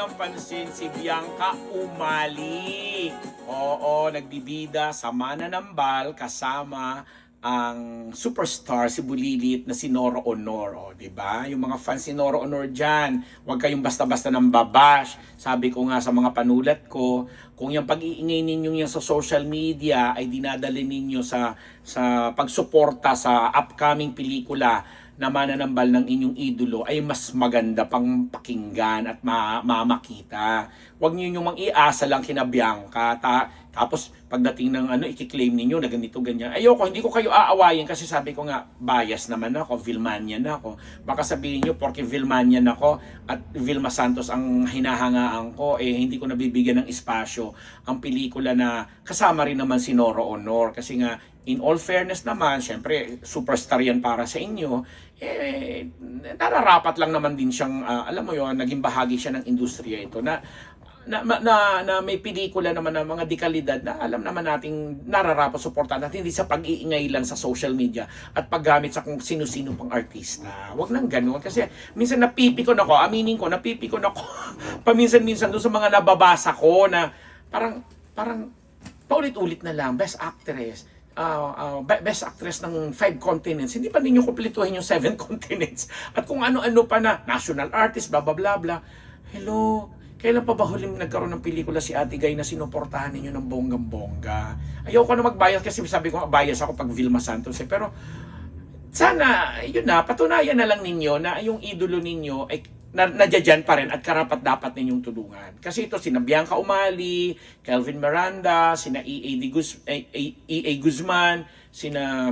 ng pansin si Bianca Umali. Oo, nagbibida sa Mananambal kasama ang superstar si Bulilit na si Nora Honor. O, di ba? Yung mga fans si Nora Honor dyan, huwag kayong basta-basta nang babash. Sabi ko nga sa mga panulat ko, kung yung pag-iingay ninyo yan sa social media ay dinadali ninyo sa pagsuporta sa upcoming pelikula na mananambal ng inyong idolo ay mas maganda pang pakinggan at mamakita. Huwag niyo yung mang-iasa lang kina Bianca. Tapos pagdating ng i-claim ninyo na ganito ganyan. Ayoko, hindi ko kayo aawayin kasi sabi ko nga bias naman ako, Vilmanian ako. Baka sabihin niyo porque Vilmanian ako at Vilma Santos ang hinahangaan ko, hindi ko nabibigyan ng espasyo ang pelikula na kasama rin naman si Nora Honor kasi nga in all fairness naman, syempre, superstar yan para sa inyo, nararapat lang naman din siyang, alam mo yon, naging bahagi siya ng industriya ito, na may pelikula naman ng mga dekalidad na alam naman nating nararapat suportahan natin, hindi sa pag-iingay lang sa social media at paggamit sa kung sino-sino pang artista. Huwag nang ganun. Kasi minsan napipikon ako, aminin ko, napipikon ako, paminsan-minsan doon sa mga nababasa ko na parang paulit-ulit na lang, best actress, best actress ng 5 continents, hindi pa ninyo kumpletuhin yung 7 continents. At kung ano-ano pa na, national artist, blah, blah, blah, blah. Hello, kailan pa ba huling nagkaroon ng pelikula si Ate Guy na sinuportahan ninyo ng bonggang-bongga? Ayoko na mag-bias kasi sabi ko, bias ako pag Vilma Santos. Pero sana, yun na, patunayan na lang ninyo na yung idolo ninyo ay nadyan pa rin at karapat dapat ninyong tulungan. Kasi ito, sina Bianca Umali, Kelvin Miranda, sina E.A. Guzman, sina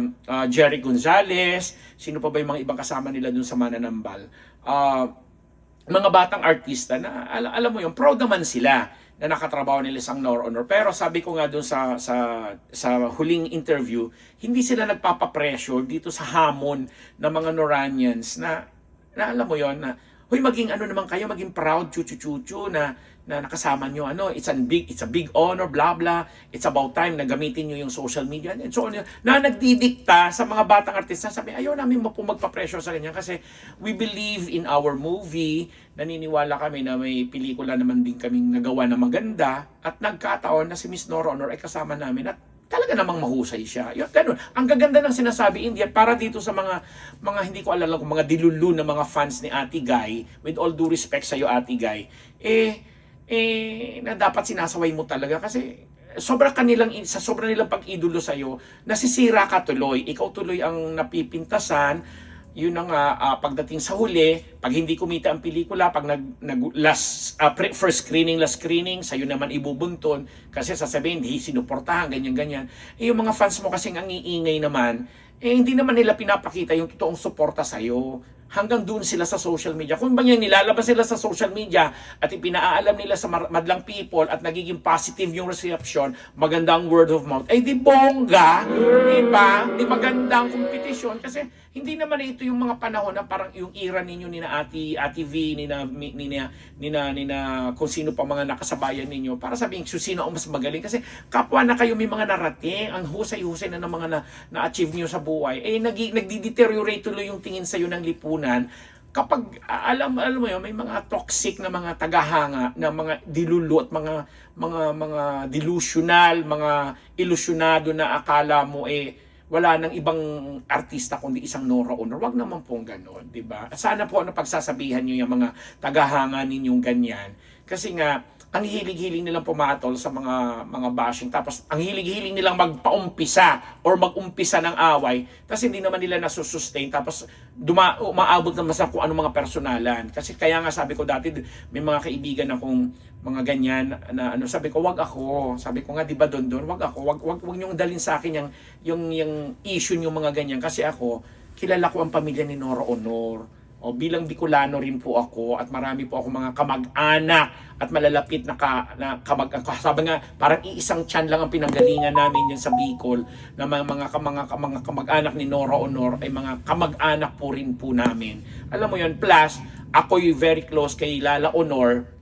Jerry Gonzalez, sino pa ba yung mga ibang kasama nila dun sa Mananambal. Mga batang artista na, alam mo yung proud naman sila na nakatrabaho nila sa Nora Honor. Pero sabi ko nga dun sa huling interview, hindi sila nagpapapressure dito sa hamon ng mga Noranians na alam mo yon na hoy, maging naman kayo, maging proud, chuchu-chuchu, na nakasama nyo, it's a big honor, blah, blah. It's about time na gamitin nyo yung social media. And so, na nagdidikta sa mga batang artista, sabi, ayaw namin magpa-pressure sa ganyan kasi we believe in our movie, naniniwala kami na may pelikula naman din kaming nagawa na maganda, at nagkataon na si Miss Nora Honor ay kasama namin at talaga namang mahusay siya. Yun, ganun. Ang gaganda ng sinasabi, India, para dito sa mga hindi ko alala kung mga dilulu na mga fans ni Ate Guy, with all due respect sa iyo, Ate Guy, na dapat sinasaway mo talaga kasi sobra nilang pag-idolo sa iyo, nasisira ka tuloy. Ikaw tuloy ang napipintasan. Yun na nga, pagdating sa huli, pag hindi kumita ang pelikula, pag first screening, last screening, sa'yo naman ibubunton kasi sasabihin, hindi sinuportahan, ganyan-ganyan. Yung mga fans mo kasing ang iingay naman, hindi naman nila pinapakita yung totoong suporta sa'yo. Hanggang doon sila sa social media. Kung ba yan nilalabas sila sa social media at ipinaalam nila sa madlang people at nagiging positive yung reception, magandang word of mouth, di bongga, di ba? Di magandang kompetisyon kasi hindi naman ito yung mga panahon na parang yung era ninyo ni na Ate V, ni na kung sino pa mga nakasabayan ninyo para sabihin sino ang mas magaling kasi kapwa na kayo may mga narating, ang husay-husay na ng mga na-achieve niyo sa buhay, nagdi-deteriorate tuloy yung tingin sa iyo ng lipunan kapag alam mo yun, may mga toxic na mga tagahanga na mga dilulu at mga delusional, mga ilusyonado na akala mo wala nang ibang artista kundi isang Nora Honor. Wag naman pong gano'n, di ba? Sana po pagsasabihan niyo yung mga tagahanga ninyong ganyan. Kasi nga, ang hilig-hiling nilang pumatol sa mga bashing. Tapos, ang hilig-hiling nilang magpaumpisa or mag-umpisa ng away. Tapos, hindi naman nila nasusustain. Tapos, umaabot naman sa kung ano mga personalan. Kasi kaya nga sabi ko dati, may mga kaibigan akong mga ganyan na sabi ko, wag ako. Sabi ko nga, di ba doon, wag ako. Wag niyong dalhin sa akin yung issue yung mga ganyan. Kasi ako, kilala ko ang pamilya ni Nora Honor. Bilang Bicolano rin po ako at marami po ako mga kamag-anak at malalapit na kamag-anak. Sabi nga, parang iisang tiyan lang ang pinanggalingan namin yan sa Bicol na mga kamag-anak ni Nora Honor ay mga kamag-anak po rin po namin. Alam mo yun, plus ako'y very close kay Lala Honor,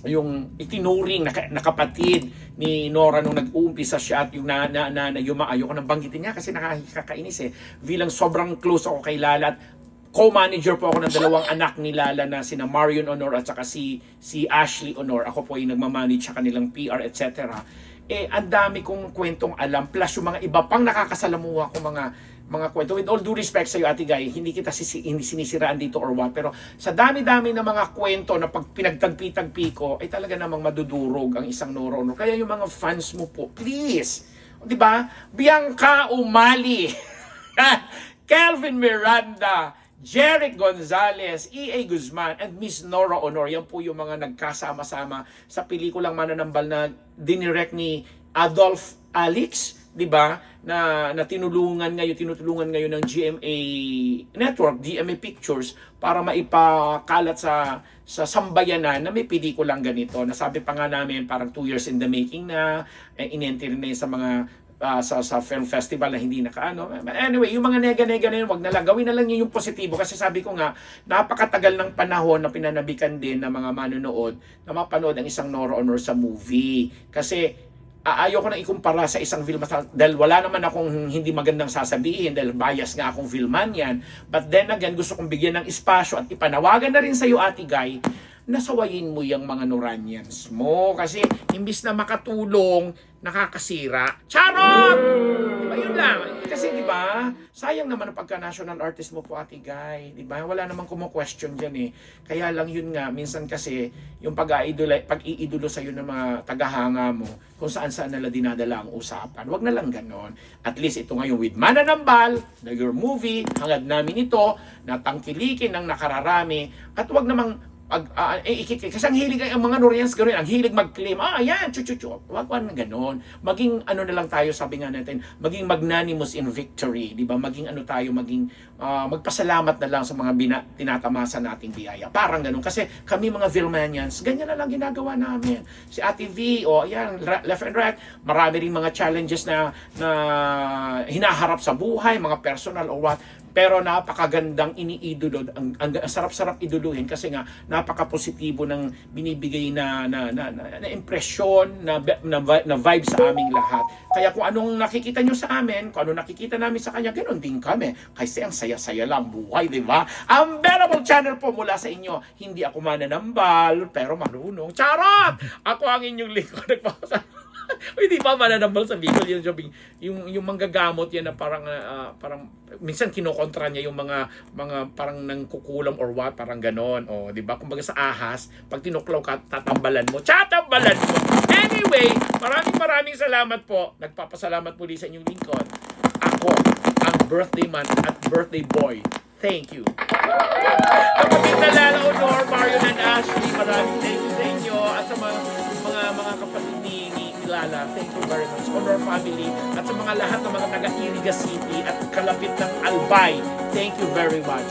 yung itinuring na kapatid ni Nora nung nag-uumpisa siya at yung ayoko nang banggitin niya kasi nakakainis bilang sobrang close ako kay Lala at co-manager po ako ng dalawang anak ni Lala na sina Marion Honor at saka si Ashley Honor. Ako po yung nagmamanage sa kanilang PR, etc. Ang dami kong kwentong alam, plus yung mga iba pang nakakasalamuha ko mga kwento. With all due respect sa iyo, Ate Guy, hindi kita hindi sinisiraan dito or what, pero sa dami-dami na mga kwento na pag pinagtagpi-tagpi ko, ay talaga namang madudurog ang isang Nora Honor. Kaya yung mga fans mo po, please, di ba? Bianca Umali, Kelvin Miranda, Jeric Gonzalez, E.A. Guzman, and Miss Nora Honor. Yan po yung mga nagkasama-sama sa pelikulang Mananambal na dinirect ni Adolph Alix, di ba? Na tinutulungan ngayon ng GMA Network, GMA Pictures, para maipakalat sa sambayanan na may pelikulang ganito. Nasabi pa nga namin, parang 2 years in the making na, in-enter na yun sa mga sa film festival na hindi nakaano. Anyway, yung mga nega-nega na yun, wag na lang. Gawin na lang yun yung positibo. Kasi sabi ko nga, napakatagal ng panahon na pinanabikan din ng mga manonood na mapanood ang isang Nora Honor sa movie. Kasi ayaw ko na ikumpara sa isang film dahil wala naman akong hindi magandang sasabihin dahil bias nga akong filman yan. But then again, gusto kong bigyan ng espasyo at ipanawagan na rin sa iyo, Ate Guy, nasawayin mo yung mga Noranians mo kasi imbis na makatulong, nakakasira. Charot! Diba, yun lang. Kasi di ba, sayang naman ang pagka-national artist mo po, Ate Guy. Di ba? Wala namang kumo-question dyan eh. Kaya lang yun nga, minsan kasi yung pag-iidolo sa'yo ng mga tagahanga mo, kung saan-saan nila dinadala ang usapan. Wag na lang ganon. At least ito ngayon with Mananambal, na your movie, hangad namin ito, natangkilikin ng nakararami, at wag namang kasi ang hilig ang mga Norians gano'n, ang hilig mag-claim, ayan, wag na gano'n. Maging ano na lang tayo, sabi nga natin, maging magnanimous in victory, di ba? Maging ano tayo, magpasalamat na lang sa mga tinatamasa nating biyaya. Parang gano'n. Kasi kami mga Vilmanians, ganyan na lang ginagawa namin. Si Ate V, ayan, left and right, marami rin mga challenges na hinaharap sa buhay, mga personal or what. Pero napakagandang iniidolo, ang sarap-sarap iduluhin kasi nga napaka-positibo ng binibigay na impresyon, na vibe sa aming lahat. Kaya kung anong nakikita nyo sa amin, kung anong nakikita namin sa kanya, ganoon din kami. Kasi ang saya-saya lang buhay, di ba? Ang Bearable Channel po mula sa inyo. Hindi ako mananambal, pero marunong. Charot! Ako ang inyong lingkod. Nagpapasalamat. Hindi pa mananambal sa Bicol yung manggagamot yan na parang minsan kinokontra niya yung mga parang nangkukulam or what, parang ganon, di ba? Kumbaga sa ahas, pag tinuklaw ka, tatambalan mo. Anyway, maraming salamat po. Nagpapasalamat muli sa inyong lingkod. Ako ang birthday man at birthday boy. Thank you. Kapatid na Lala Honor, Marion and Ashley, maraming thank you sa inyo at sa mga kapatid ni Lala, thank you very much. Honor family at sa mga lahat ng mga taga-Iriga City at kalapit ng Albay, thank you very much.